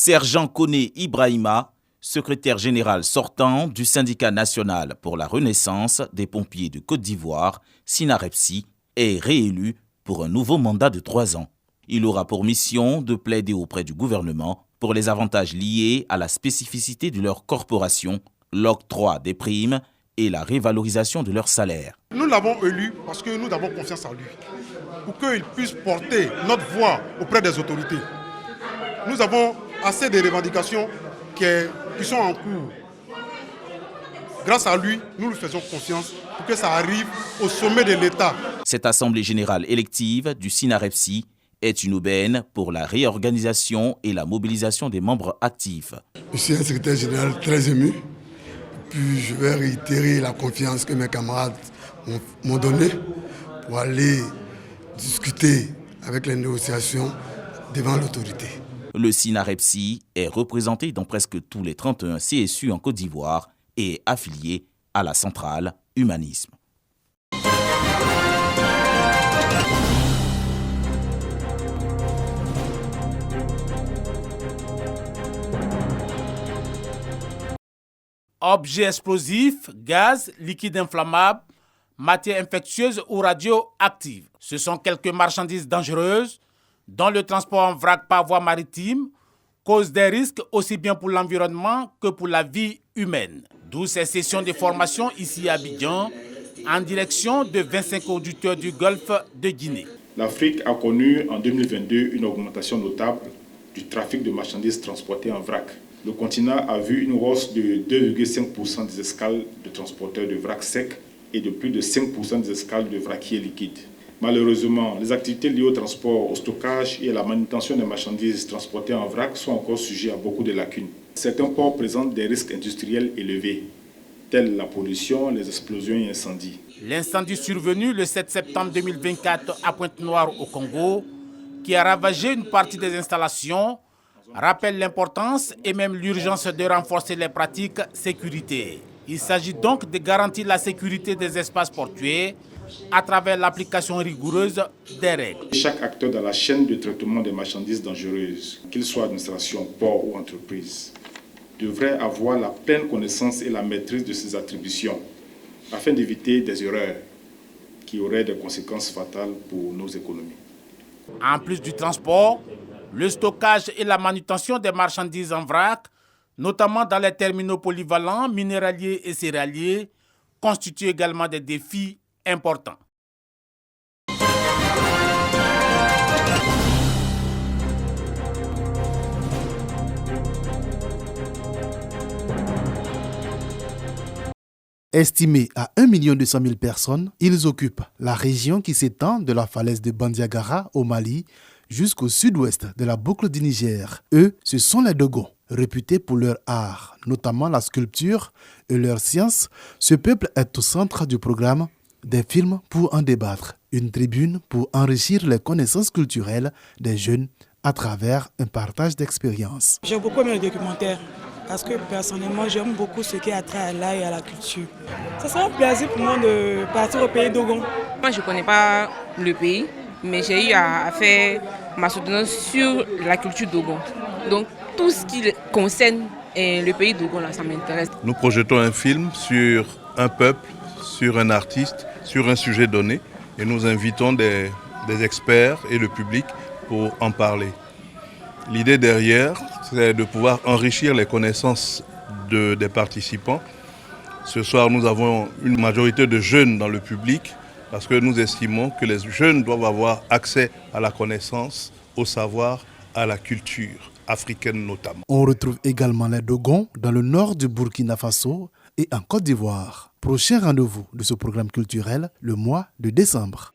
Sergent Koné Ibrahima, secrétaire général sortant du syndicat national pour la renaissance des pompiers de Côte d'Ivoire, SYNAREPSI, est réélu pour un nouveau mandat de 3 ans. Il aura pour mission de plaider auprès du gouvernement pour les avantages liés à la spécificité de leur corporation, l'octroi des primes et la révalorisation de leur salaire. Nous l'avons élu parce que nous avons confiance en lui, pour qu'il puisse porter notre voix auprès des autorités. Nous avons assez de revendications qui sont en cours. Grâce à lui, nous lui faisons confiance pour que ça arrive au sommet de l'État. Cette assemblée générale élective du SYNAREPSI est une aubaine pour la réorganisation et la mobilisation des membres actifs. Je suis un secrétaire général très ému. Puis je vais réitérer la confiance que mes camarades m'ont donnée pour aller discuter avec les négociations devant l'autorité. Le SYNAREPSI est représenté dans presque tous les 31 CSU en Côte d'Ivoire et est affilié à la centrale Humanisme. Objets explosifs, gaz, liquide inflammable, matières infectieuses ou radioactives. Ce sont quelques marchandises dangereuses dont le transport en vrac par voie maritime cause des risques aussi bien pour l'environnement que pour la vie humaine. D'où ces sessions de formation ici à Abidjan, en direction de 25 auditeurs du Golfe de Guinée. L'Afrique a connu en 2022 une augmentation notable du trafic de marchandises transportées en vrac. Le continent a vu une hausse de 2,5% des escales de transporteurs de vrac secs et de plus de 5% des escales de vraquiers liquides. Malheureusement, les activités liées au transport, au stockage et à la manutention des marchandises transportées en vrac sont encore sujets à beaucoup de lacunes. Certains ports présentent des risques industriels élevés, tels la pollution, les explosions et incendies. L'incendie survenu le 7 septembre 2024 à Pointe-Noire au Congo, qui a ravagé une partie des installations, rappelle l'importance et même l'urgence de renforcer les pratiques sécurité. Il s'agit donc de garantir la sécurité des espaces portuaires à travers l'application rigoureuse des règles. Chaque acteur dans la chaîne de traitement des marchandises dangereuses, qu'il soit administration, port ou entreprise, devrait avoir la pleine connaissance et la maîtrise de ses attributions afin d'éviter des erreurs qui auraient des conséquences fatales pour nos économies. En plus du transport, le stockage et la manutention des marchandises en vrac, notamment dans les terminaux polyvalents, minéraliers et céréaliers, constituent également des défis importants. Estimés à 1 200 000 personnes, ils occupent la région qui s'étend de la falaise de Bandiagara au Mali jusqu'au sud-ouest de la boucle du Niger. Eux, ce sont les Dogons, réputés pour leur art, notamment la sculpture et leur science. Ce peuple est au centre du programme des films pour en débattre, une tribune pour enrichir les connaissances culturelles des jeunes à travers un partage d'expériences. J'ai beaucoup aimé le documentaire parce que personnellement j'aime beaucoup ce qui a trait à l'art et à la culture. Ça sera un plaisir pour moi de partir au pays Dogon. Moi je ne connais pas le pays, mais j'ai eu à faire ma soutenance sur la culture Dogon. Donc tout ce qui concerne le pays Dogon, là, ça m'intéresse. Nous projetons un film sur un peuple, sur un artiste, sur un sujet donné et nous invitons des experts et le public pour en parler. L'idée derrière, c'est de pouvoir enrichir les connaissances des participants. Ce soir, nous avons une majorité de jeunes dans le public parce que nous estimons que les jeunes doivent avoir accès à la connaissance, au savoir, à la culture africaine notamment. On retrouve également les Dogons dans le nord du Burkina Faso et en Côte d'Ivoire. Prochain rendez-vous de ce programme culturel le mois de décembre.